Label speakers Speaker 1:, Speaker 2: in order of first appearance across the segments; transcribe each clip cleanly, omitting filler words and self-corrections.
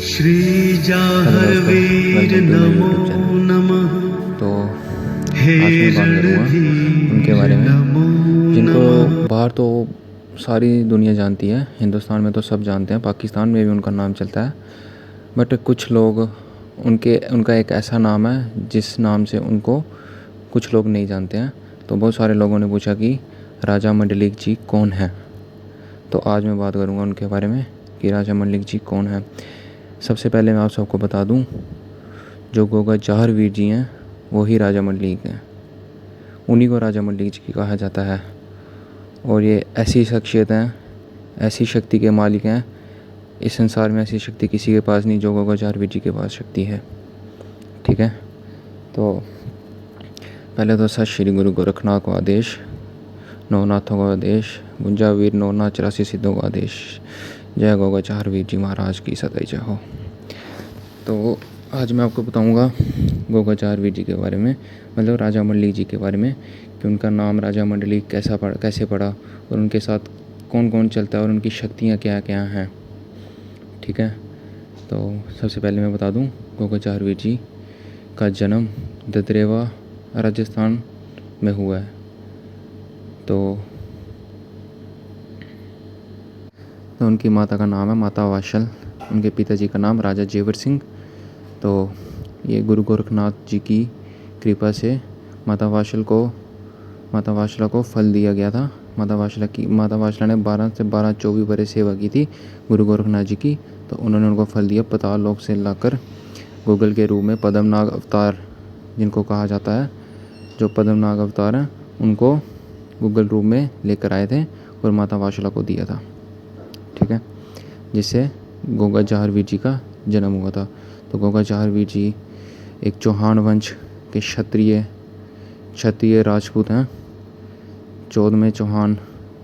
Speaker 1: Shri
Speaker 2: hello
Speaker 1: जाहर
Speaker 2: दोस्तों,
Speaker 1: वीर
Speaker 2: welcome to my
Speaker 1: NaMo
Speaker 2: YouTube channel.
Speaker 1: नमः।
Speaker 2: तो
Speaker 1: हे
Speaker 2: आज मैं बात करूँगा उनके
Speaker 1: रणधीर
Speaker 2: बारे में
Speaker 1: नमो
Speaker 2: जिनको
Speaker 1: नमः।
Speaker 2: बाहर तो सारी दुनिया जानती है, हिंदुस्तान में तो सब जानते हैं, पाकिस्तान में भी उनका नाम चलता है। बट कुछ लोग उनका एक ऐसा नाम है जिस नाम से उनको कुछ लोग नहीं जानते हैं। तो बहुत सारे लोगों ने पूछा कि राजा मंडलिक जी कौन है। तो आज मैं बात करूँगा उनके बारे में कि राजा मंडलिक जी कौन है। सबसे पहले मैं आप सबको बता दूं, जो गोगा जाहर वीर जी हैं वही राजा मंडलिक हैं। उन्हीं को राजा मंडलिक जी कहा जाता है। और ये ऐसी शख्सियत हैं, ऐसी शक्ति के मालिक हैं, इस संसार में ऐसी शक्ति किसी के पास नहीं जो गोगा जाहर वीर जी के पास शक्ति है। ठीक है। तो पहले तो सत श्री गुरु गोरखनाथ को आदेश, नवनाथों का आदेश, गुंजा वीर नौनाथ 84 सिद्धों का आदेश। जय गोगा जाहर वीर जी महाराज की सदैव जय हो। तो आज मैं आपको बताऊंगा गोगा जाहर वीर जी के बारे में, मतलब राजा मंडलिक जी के बारे में, कि उनका नाम राजा मंडलिक कैसे पड़ा और उनके साथ कौन कौन चलता है और उनकी शक्तियाँ क्या क्या हैं। ठीक है। तो सबसे पहले मैं बता दूं, गोगा जाहर वीर जी का जन्म ददरेवा राजस्थान में हुआ है। तो उनकी माता का नाम है माता वाशल, उनके पिताजी का नाम राजा जेवर सिंह। तो ये गुरु गोरखनाथ जी की कृपा से माता वाशला को फल दिया गया था। माता वाशला ने 12 से 24 बरस सेवा की थी गुरु गोरखनाथ जी की। तो उन्होंने उनको फल दिया, पाताल लोक से लाकर गूगल के रूप में पद्मनाग अवतार जिनको कहा जाता है, जो पद्मनाग अवतार हैं उनको गूगल रूप में लेकर आए थे और माता वाशला को दिया था। ठीक है। जिससे गोगा जाहर वीर जी का जन्म हुआ था। तो गोगा जाहर वीर जी एक चौहान वंश के क्षत्रिय राजपूत हैं। 14वें चौहान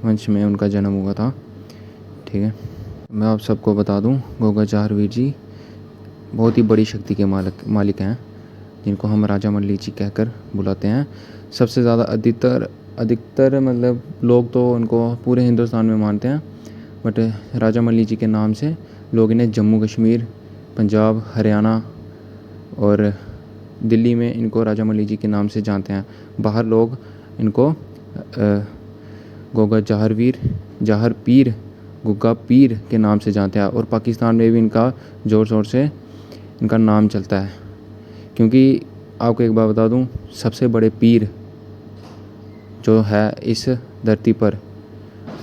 Speaker 2: वंश में उनका जन्म हुआ था। ठीक है। मैं आप सबको बता दूं, गोगा जाहर वीर जी बहुत ही बड़ी शक्ति के मालिक हैं, जिनको हम राजा मंडलिक जी कहकर बुलाते हैं। सबसे ज़्यादा अधिकतर मतलब लोग तो उनको पूरे हिंदुस्तान में मानते हैं। बट राजा मंडलिक जी के नाम से लोग इन्हें जम्मू कश्मीर, पंजाब, हरियाणा और दिल्ली में इनको राजा मंडलिक जी के नाम से जानते हैं। बाहर लोग इनको गोगा जाहर पीर, गुग्गा पीर के नाम से जानते हैं। और पाकिस्तान में भी इनका ज़ोर शोर से इनका नाम चलता है। क्योंकि आपको एक बात बता दूं, सबसे बड़े पीर जो है इस धरती पर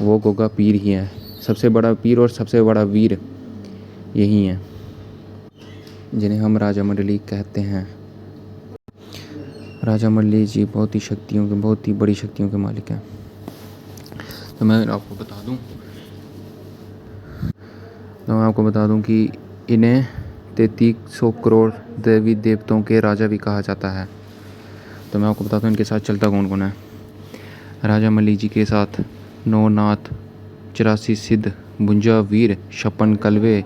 Speaker 2: वो गोगा पीर ही हैं। सबसे बड़ा पीर और सबसे बड़ा वीर यही हैं, जिन्हें हम राजा मंडलिक कहते हैं। राजा मंडलिक जी बहुत ही बड़ी शक्तियों के मालिक हैं। तो मैं आपको बता दूं कि इन्हें 3300 करोड़ देवी देवताओं के राजा भी कहा जाता है। तो मैं आपको बताता हूँ इनके साथ चलता कौन कौन है। राजा मंडलिक जी के साथ नौनाथ, 84 सिद्ध, 52 वीर, 56 कलवे,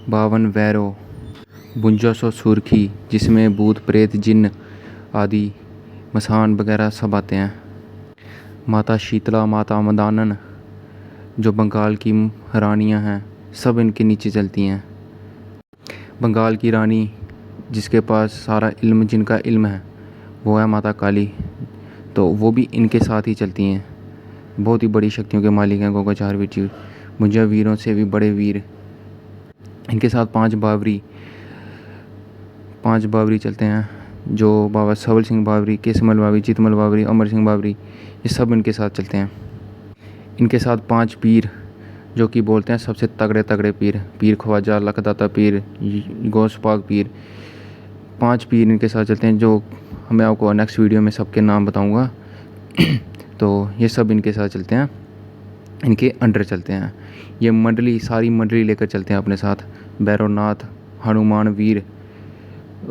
Speaker 2: 52 वैरो, 52 सुरखी, जिसमें भूत प्रेत जिन्न आदि मसान वगैरह सब आते हैं। माता शीतला, माता मदानन, जो बंगाल की रानियां हैं, सब इनके नीचे चलती हैं। बंगाल की रानी जिसके पास सारा इल्म, जिनका इल्म है, वो है माता काली। तो वो भी इनके साथ ही चलती हैं। बहुत ही बड़ी शक्तियों के मालिक हैं गोगा जाहर वीर जी, मुझे वीरों से भी बड़े वीर। इनके साथ 5 बावरी चलते हैं, जो बाबा सवल सिंह बावरी, केसमल बावरी, चितमल बावरी, अमर सिंह बावरी, ये सब इनके साथ चलते हैं। इनके साथ 5 पीर जो कि बोलते हैं सबसे तगड़े पीर, पीर ख्वाजा, लखदाता पीर, गौस पाक पीर, 5 पीर इनके साथ चलते हैं, जो मैं आपको नेक्स्ट वीडियो में सबके नाम बताऊंगा। तो ये सब इनके साथ चलते हैं, इनके अंडर चलते हैं। ये सारी मंडली लेकर चलते हैं अपने साथ। भैरवनाथ, हनुमान वीर,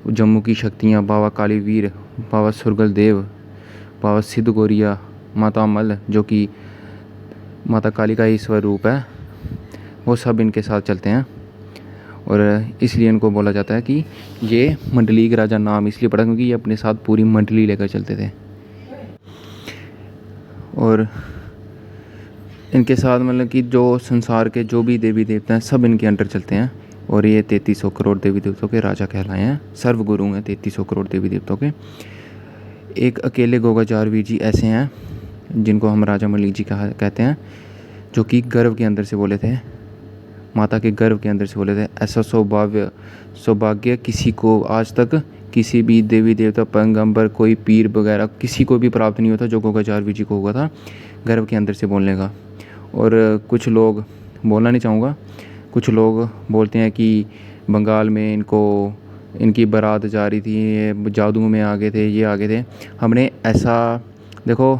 Speaker 2: जम्मू की शक्तियाँ, बाबा काली वीर, बाबा सुरगल देव, बाबा सिद्ध गोरिया, माता मल जो कि माता काली का ही स्वरूप है, वो सब इनके साथ चलते हैं। और इसलिए इनको बोला जाता है कि ये मंडलिक राजा नाम इसलिए पड़ा क्योंकि ये अपने साथ पूरी मंडली लेकर चलते थे। और इनके साथ मतलब कि जो संसार के जो भी देवी देवता हैं सब इनके अंडर चलते हैं। और ये 3300 करोड़ देवी देवताओं के राजा कहलाए हैं, सर्वगुरु हैं 3300 करोड़ देवी देवताओं के। एक अकेले गोगाचारवीर जी ऐसे हैं जिनको हम राजा मलिक जी कहते हैं, जो कि गर्भ के अंदर से बोले थे, माता के गर्भ के अंदर से बोले थे। ऐसा सौभाग्य किसी को आज तक किसी भी देवी देवता पैगंबर कोई पीर वगैरह किसी को भी प्राप्त नहीं होता जो गोगाचारवीर जी को हुआ था गर्भ के अंदर से बोलने का। और कुछ लोग, बोलना नहीं चाहूँगा, कुछ लोग बोलते हैं कि बंगाल में इनकी बारात जा रही थी, ये जादू में आ गए थे, ये आ गए थे। हमने ऐसा देखो,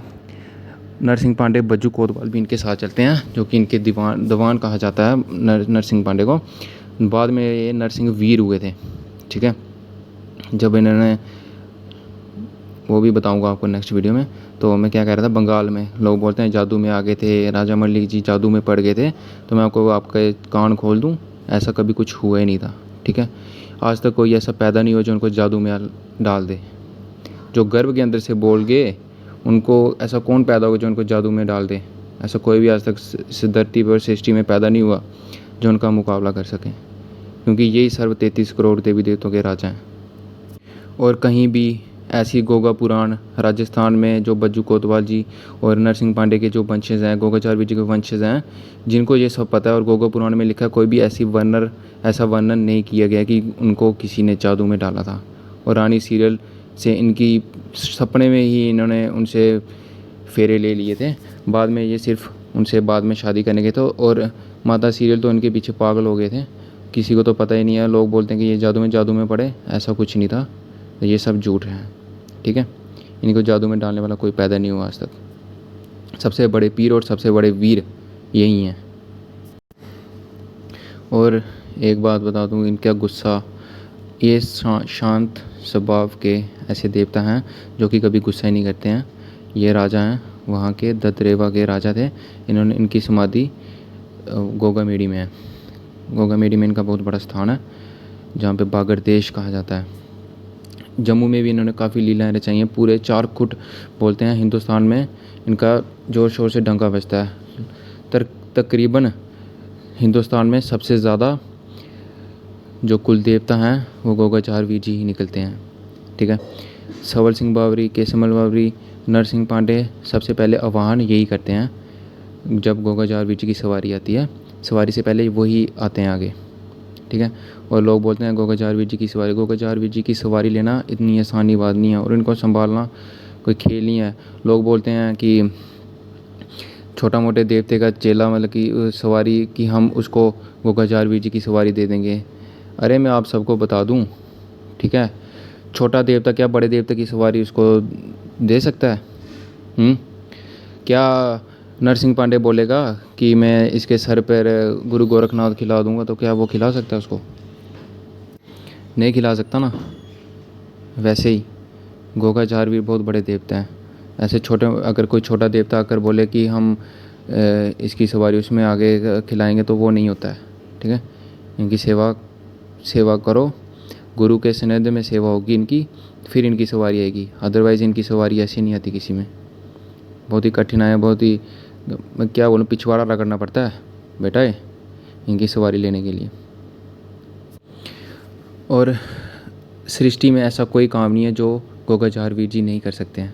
Speaker 2: नरसिंह पांडे बज्जू कोतवाल भी इनके साथ चलते हैं, जो कि इनके दीवान कहा जाता है नरसिंह पांडे को। बाद में ये नरसिंह वीर हुए थे, ठीक है। जब इन्होंने, वो भी बताऊंगा आपको नेक्स्ट वीडियो में। तो मैं क्या कह रहा था, बंगाल में लोग बोलते हैं जादू में आ गए थे, राजा मलिक जी जादू में पड़ गए थे। तो मैं आपको आपके कान खोल दूं, ऐसा कभी कुछ हुआ ही नहीं था, ठीक है। आज तक कोई ऐसा पैदा नहीं हुआ जो उनको जादू में डाल दे। जो गर्भ के अंदर से बोल गए, उनको ऐसा कौन पैदा होगा जो उनको जादू में डाल दे? ऐसा कोई भी आज तक इस धरती पर सृष्टि में पैदा नहीं हुआ जो उनका मुकाबला कर सके, क्योंकि यही सर्व 33 करोड़ देवी देवताओं के राजा हैं। और कहीं भी ऐसी गोगा पुराण राजस्थान में जो बज्जू कोतवाल जी और नरसिंह पांडे के जो वंशज हैं, गोगाचारवीर जी के वंशज हैं, जिनको ये सब पता है, और गोगा पुराण में लिखा है, कोई भी ऐसा वर्णन नहीं किया गया कि उनको किसी ने जादू में डाला था। और रानी सीरियल से इनकी सपने में ही इन्होंने उनसे फेरे ले लिए थे। बाद में ये सिर्फ उनसे बाद में शादी करने गए थे। और माता सीरियल तो इनके पीछे पागल हो गए थे, किसी को तो पता ही नहीं है। लोग बोलते हैं कि ये जादू में पड़े, ऐसा कुछ नहीं था, ये सब झूठ है, ठीक है। इनको जादू में डालने वाला कोई पैदा नहीं हुआ आज तक। सबसे बड़े पीर और सबसे बड़े वीर यही हैं। और एक बात बता दूं, इनका गुस्सा, ये शांत स्वभाव के ऐसे देवता हैं जो कि कभी गुस्सा ही नहीं करते हैं। ये राजा हैं, वहाँ के दत्तरेवा के राजा थे। इनकी समाधि गोगामेडी में है। गोगामेडी में इनका बहुत बड़ा स्थान है, जहाँ पे बागर देश कहा जाता है। जम्मू में भी इन्होंने काफ़ी लीलाएं रचाई हैं। पूरे 4 फुट बोलते हैं हिंदुस्तान में इनका ज़ोर शोर से डंका बजता है। तकरीबन हिंदुस्तान में सबसे ज़्यादा जो कुल देवता हैं वो गोगाचारवीर जी ही निकलते हैं, ठीक है। सवल सिंह बावरी, केसमल बावरी, नरसिंह पांडे सबसे पहले आवाहन यही करते हैं जब गोगाचारवीर जी की सवारी आती है। सवारी से पहले वही आते हैं आगे, ठीक है। और लोग बोलते हैं गोगाचारवीर जी की सवारी लेना इतनी आसानी बात नहीं है, और इनको संभालना कोई खेल नहीं है। लोग बोलते हैं कि छोटा मोटे देवते का चेला, मतलब कि सवारी कि हम उसको गोगाचारवीर जी की सवारी दे देंगे। अरे मैं आप सबको बता दूं, ठीक है, छोटा देवता क्या बड़े देवता की सवारी उसको दे सकता है? क्या नरसिंह पांडे बोलेगा कि मैं इसके सर पर गुरु गोरखनाथ खिला दूंगा, तो क्या वो खिला सकता है उसको? नहीं खिला सकता ना। वैसे ही गोगाचारवीर बहुत बड़े देवता हैं। ऐसे छोटे, अगर कोई छोटा देवता आकर बोले कि हम इसकी सवारी उसमें आगे खिलाएंगे, तो वो नहीं होता है, ठीक है। इनकी सेवा करो, गुरु के सानिध्य में सेवा होगी इनकी, फिर इनकी सवारी आएगी। अदरवाइज़ इनकी सवारी ऐसी नहीं आती किसी में। बहुत ही कठिन है, बहुत ही, मैं क्या बोलूँ, पिछवाड़ा रगड़ना पड़ता है बेटा इनकी सवारी लेने के लिए। और सृष्टि में ऐसा कोई काम नहीं है जो गोगाचारवीर जी नहीं कर सकते हैं,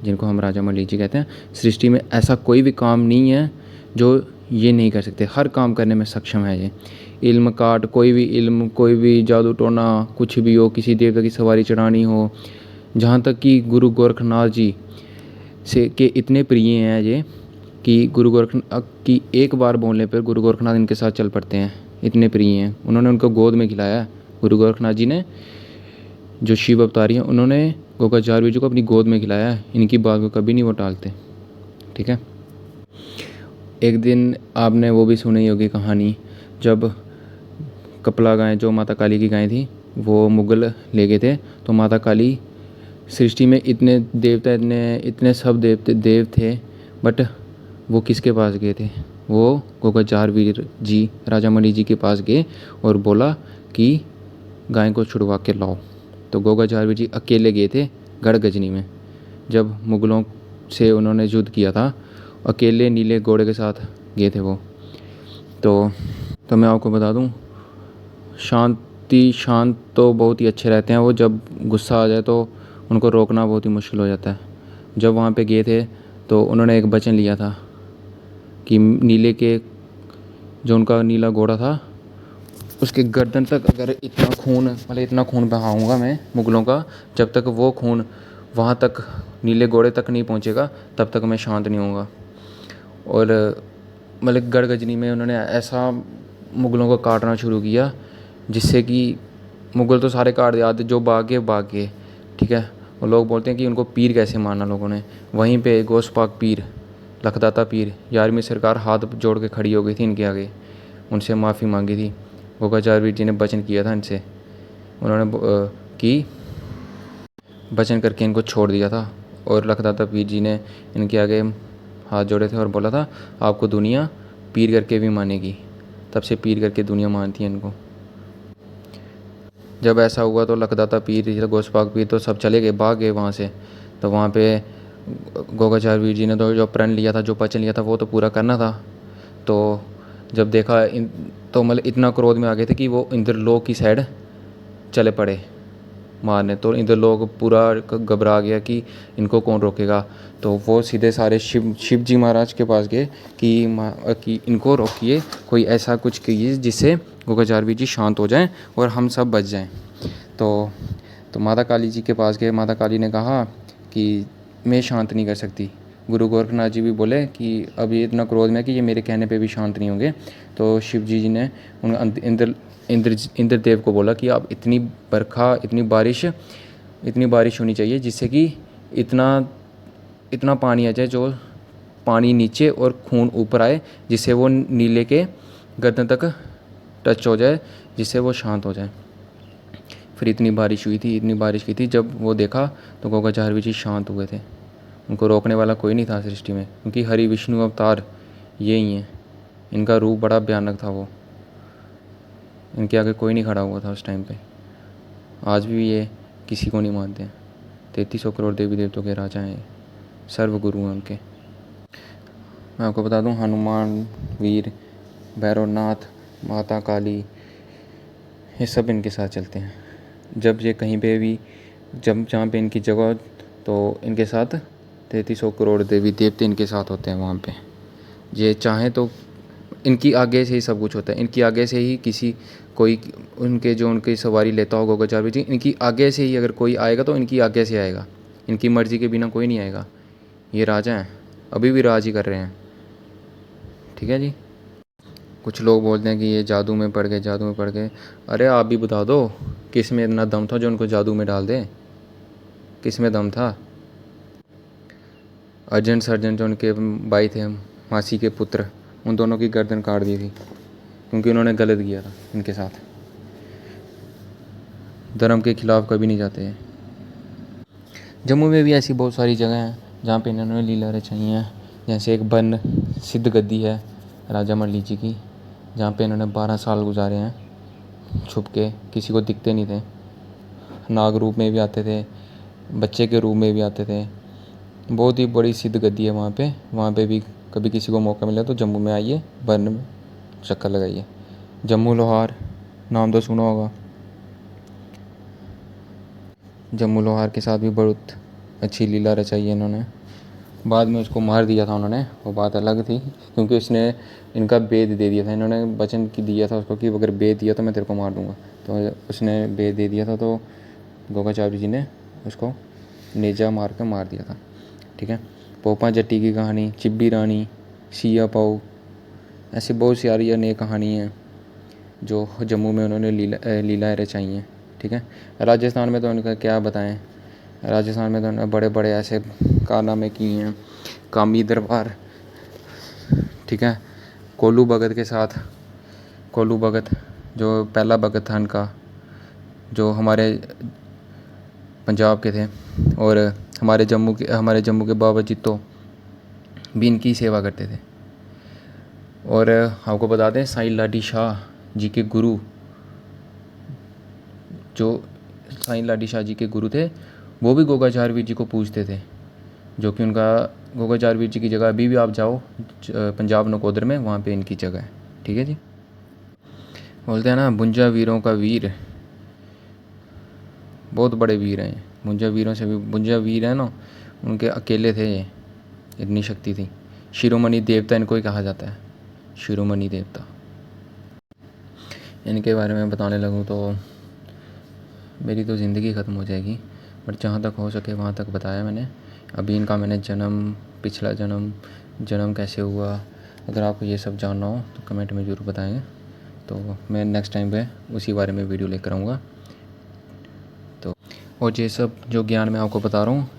Speaker 2: जिनको हम राजा मलिक जी कहते हैं। सृष्टि में ऐसा कोई भी काम नहीं है जो ये नहीं कर सकते, हर काम करने में सक्षम है ये। इल्म काट, कोई भी इल्म, कोई भी जादू टोना, कुछ भी हो, किसी देवता की सवारी चढ़ानी हो, जहाँ तक कि गुरु गोरखनाथ जी से के इतने प्रिय हैं ये कि गुरु गोरखनाथ की एक बार बोलने पर गुरु गोरखनाथ इनके साथ चल पड़ते हैं, इतने प्रिय हैं। उन्होंने उनको गोद में खिलाया है। गुरु गोरखनाथ जी ने, जो शिव अवतारी हैं, उन्होंने गोगाचारवीर जी को अपनी गोद में खिलाया है। इनकी बात को कभी नहीं वो टालते, ठीक है। एक दिन आपने वो भी सुनी होगी कहानी, जब कपला गाय, जो माता काली की गाय थी, वो मुगल ले गए थे। तो माता काली, सृष्टि में इतने देवता, इतने सब देव थे, बट वो किसके पास गए थे? वो गोगाचारवीर जी, राजा मलिक जी के पास गए और बोला कि गाय को छुड़वा के लाओ। तो गोगाचारवीर जी अकेले गए थे गढ़ गजनी में, जब मुगलों से उन्होंने युद्ध किया था। अकेले नीले घोड़े के साथ गए थे वो। तो मैं आपको बता दूं, शांत तो बहुत ही अच्छे रहते हैं वो, जब गुस्सा आ जाए तो उनको रोकना बहुत ही मुश्किल हो जाता है। जब वहाँ पे गए थे तो उन्होंने एक वचन लिया था कि नीले के जो उनका नीला घोड़ा था उसके गर्दन तक अगर इतना खून बहाऊंगा मैं मुग़लों का, जब तक वो खून वहाँ तक नीले घोड़े तक नहीं पहुँचेगा तब तक मैं शांत नहीं होऊंगा। और मतलब गढ़गजनी में उन्होंने ऐसा मुग़लों को काटना शुरू किया जिससे कि मुग़ल तो सारे काट दिए, आधे जो भाग गए, ठीक है। और लोग बोलते हैं कि उनको पीर कैसे माना लोगों ने। वहीं पे गौस पाक पीर, लखदाता पीर, 11वीं सरकार हाथ जोड़ के खड़ी हो गई थी इनके आगे, उनसे माफ़ी मांगी थी। गोगाचार वीर जी ने वचन किया था इनसे, उन्होंने कि वचन करके इनको छोड़ दिया था। और लखदाता पीर जी ने इनके आगे हाथ जोड़े थे और बोला था आपको दुनिया पीर करके भी मानेगी। तब से पीर करके दुनिया मानती है इनको। जब ऐसा हुआ तो लखदाता पीर, गोसपाक पीर तो सब चले गए, भाग गए वहाँ से। तो वहाँ पे गोगाचार वीर जी ने तो जो प्रण लिया था, जो वचन लिया था, वो तो पूरा करना था। तो जब देखा तो मतलब इतना क्रोध में आ गए थे कि वो इंद्रलोक की साइड चले पड़े मारने। तो इंद्रलोक पूरा घबरा गया कि इनको कौन रोकेगा। तो वो सीधे सारे शिव जी महाराज के पास गए कि इनको रोकिए, कोई ऐसा कुछ कीजिए जिससे गोगाचार वीर जी शांत हो जाएं और हम सब बच जाएं। तो माता काली जी के पास गए। माता काली ने कहा कि मैं शांत नहीं कर सकती। गुरु गोरखनाथ जी भी बोले कि अब ये इतना क्रोध में है कि ये मेरे कहने पे भी शांत नहीं होंगे। तो शिव जी ने उन इंद्रदेव को बोला कि अब इतनी बरखा, इतनी बारिश होनी चाहिए जिससे कि इतना पानी आ जाए, जो पानी नीचे और खून ऊपर आए, जिससे वो नीले के गर्दन तक टच हो जाए, जिससे वो शांत हो जाए। फिर इतनी बारिश की थी, जब वो देखा तो गोगाचार वीर जी शांत हुए थे। उनको रोकने वाला कोई नहीं था सृष्टि में, क्योंकि हरि विष्णु अवतार ये ही हैं। इनका रूप बड़ा भयानक था वो, इनके आगे कोई नहीं खड़ा हुआ था उस टाइम पे। आज भी ये किसी को नहीं मानते हैं। 3300 करोड़ देवी देवताओं के राजा हैं, सर्व गुरु हैं उनके। मैं आपको बता दूं, हनुमान, वीर, भैरवनाथ, माता काली, ये सब इनके साथ चलते हैं। जब ये कहीं पे भी, जब जहाँ पे इनकी जगह, तो इनके साथ 3300 करोड़ देवी देवते इनके साथ होते हैं वहाँ पे। ये चाहें तो इनकी आगे से ही सब कुछ होता है। इनकी आगे से ही कोई उनकी सवारी लेता होगा गोगाचार वीर जी, इनकी आगे से ही अगर कोई आएगा तो इनकी आगे से आएगा। इनकी मर्ज़ी के बिना कोई नहीं आएगा। ये राजा हैं, अभी भी राज ही कर रहे हैं, ठीक है जी। कुछ लोग बोलते हैं कि ये जादू में पड़ गए। अरे आप भी बता दो, किस में इतना दम था जो उनको जादू में डाल दे? किस में दम था? अर्जन सर्जन जो उनके भाई थे, मासी के पुत्र, उन दोनों की गर्दन काट दी थी क्योंकि उन्होंने गलत किया था इनके साथ। धर्म के खिलाफ कभी नहीं जाते हैं। जम्मू में भी ऐसी बहुत सारी जगह हैं जहाँ पे इन्होंने लीला रचाई हैं। जैसे एक बन सिद्ध गद्दी है राजा मल्ली जी की, जहाँ पे इन्होंने 12 साल गुजारे हैं छुप के, किसी को दिखते नहीं थे। नाग रूप में भी आते थे, बच्चे के रूप में भी आते थे। बहुत ही बड़ी सिद्ध गद्दी है वहाँ पे भी कभी किसी को मौका मिला तो जम्मू में आइए, बन में चक्कर लगाइए। जम्मू लोहार नाम तो सुना होगा। जम्मू लोहार के साथ भी बहुत अच्छी लीला रचाई है इन्होंने। बाद में उसको मार दिया था उन्होंने, वो बात अलग थी, क्योंकि उसने इनका बेद दे दिया था। इन्होंने वचन की दिया था उसको कि अगर बेद दिया तो मैं तेरे को मार दूंगा। तो उसने बेद दे दिया था, तो गोगाचार्य जी ने उसको नेजा मार कर मार दिया था, ठीक है। पोपा जट्टी की कहानी, चिब्बी रानी, सिया पाऊ, ऐसी बहुत सारी अनेक कहानी हैं जो जम्मू में उन्होंने लीलाएँ रचाई हैं, ठीक है। राजस्थान में तो उनका क्या बताएं। राजस्थान में तो उन्होंने बड़े बड़े ऐसे कारनामे किए हैं। कामी दरबार, ठीक है, कोलू भगत के साथ, कोलू भगत जो पहला भगत था इनका, जो हमारे पंजाब के थे, और हमारे जम्मू के बाबा जित्तो भी इनकी सेवा करते थे। और आपको बता दें, साईं लाडी शाह जी के गुरु, जो साईं लाडी शाह जी के गुरु थे, वो भी गोगाचार वीर जी को पूजते थे, जो कि उनका गोगाचार वीर जी की जगह अभी भी आप जाओ पंजाब नकोदर में, वहाँ पे इनकी जगह है। ठीक है जी। बोलते हैं ना बुंजा वीरों का वीर, बहुत बड़े वीर हैं। बुंजा वीरों से भी बुंजा वीर है ना, उनके अकेले थे ये, इतनी शक्ति थी। शिरोमणि देवता इनको ही कहा जाता है, शिरोमणि देवता। इनके बारे में बताने लगूँ तो मेरी तो ज़िंदगी ख़त्म हो जाएगी, बट जहाँ तक हो सके वहाँ तक बताया मैंने। अभी इनका मैंने जन्म, पिछला जन्म कैसे हुआ, अगर आपको ये सब जानना हो तो कमेंट में ज़रूर बताएंगे, तो मैं नेक्स्ट टाइम पे उसी बारे में वीडियो लेकर आऊँगा। तो और ये सब जो ज्ञान मैं आपको बता रहा हूँ,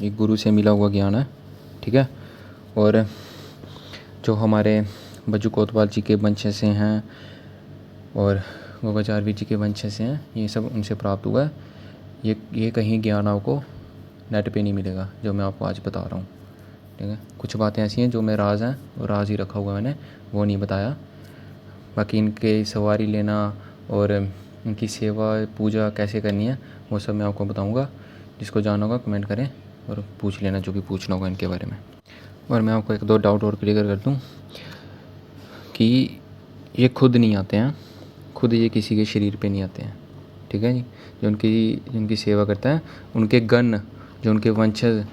Speaker 2: ये गुरु से मिला हुआ ज्ञान है। ठीक है। और जो हमारे बज्जू कोतवाल जी के वंश से हैं और गोगाचार वीर जी के वंश से हैं, ये सब उनसे प्राप्त हुआ है। ये कहीं ज्ञान आपको नेट पे नहीं मिलेगा जो मैं आपको आज बता रहा हूँ। ठीक है। कुछ बातें ऐसी हैं जो मैं राज हैं, वो राज ही रखा हुआ मैंने, वो नहीं बताया। बाकी इनके सवारी लेना और इनकी सेवा पूजा कैसे करनी है वो सब मैं आपको बताऊँगा। जिसको जानना होगा कमेंट करें और पूछ लेना जो भी पूछना होगा इनके बारे में। और मैं आपको एक दो डाउट और क्लियर कर दूँ कि ये खुद नहीं आते हैं, खुद ये किसी के शरीर पे नहीं आते हैं। ठीक है जी। जो उनकी सेवा करता है, उनके गण, जो उनके वंशज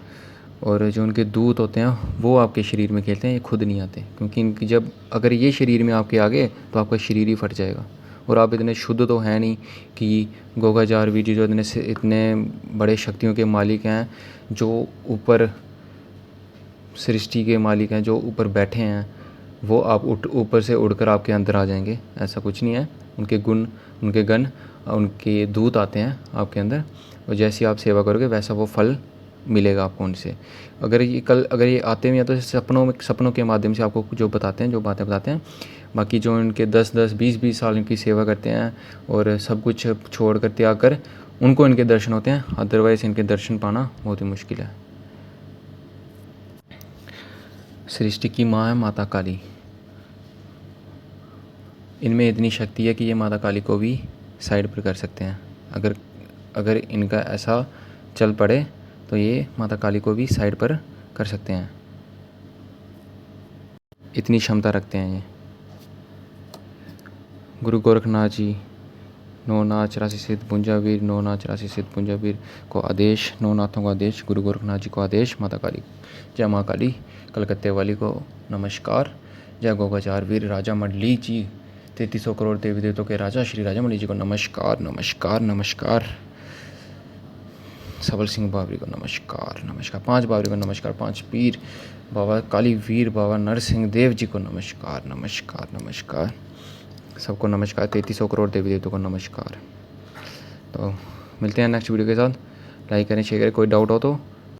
Speaker 2: और जो उनके दूत होते हैं वो आपके शरीर में खेलते हैं, ये खुद नहीं आते। क्योंकि इनकी जब अगर ये शरीर में आपके आ गए तो आपका शरीर ही फट जाएगा। और आप इतने शुद्ध तो हैं नहीं कि गोगाचार वीर जी जो इतने बड़े शक्तियों के मालिक हैं, जो ऊपर सृष्टि के मालिक हैं, जो ऊपर बैठे हैं, वो आप ऊपर से उड़कर आपके अंदर आ जाएंगे, ऐसा कुछ नहीं है। उनके गुण, उनके गण, उनके दूत आते हैं आपके अंदर, और जैसी आप सेवा करोगे वैसा वो फल मिलेगा आपको उनसे। अगर ये आते भी हैं तो सपनों के माध्यम से आपको जो बताते हैं, जो बातें बताते हैं। बाकी जो इनके 10-10, 20-20 साल इनकी सेवा करते हैं और सब कुछ छोड़ कर त्याग कर, उनको इनके दर्शन होते हैं। अदरवाइज़ इनके दर्शन पाना बहुत ही मुश्किल है। सृष्टि की माँ है माता काली। इनमें इतनी शक्ति है कि ये माता काली को भी साइड पर कर सकते हैं। अगर इनका ऐसा चल पड़े तो ये माता काली को भी साइड पर कर सकते हैं, इतनी क्षमता रखते हैं ये। गुरु गोरखनाथ जी, नौ नाथ 84 सिद्ध भुंजा वीर, नौ नाथ 84 सिद्ध भुंजा वीर को आदेश, नौ नाथों को आदेश, गुरु गोरखनाथ जी को आदेश, माता काली, जय माँ काली कलकत्ते वाली को नमस्कार। जय गोगाचार वीर राजा मंडली जी, 3300 करोड़ देवी देवताओं के राजा श्री राजा मंडली जी को नमस्कार नमस्कार नमस्कार। सबल सिंह बाबरी को नमस्कार नमस्कार। 5 बाबरी को नमस्कार। 5 पीर बाबा काली वीर बाबा नरसिंह देव जी को नमस्कार नमस्कार नमस्कार। सबको नमस्कार। 3300 करोड़ देवी देवताओं को नमस्कार। तो मिलते हैं नेक्स्ट वीडियो के साथ। लाइक करें, शेयर करें। कोई डाउट हो तो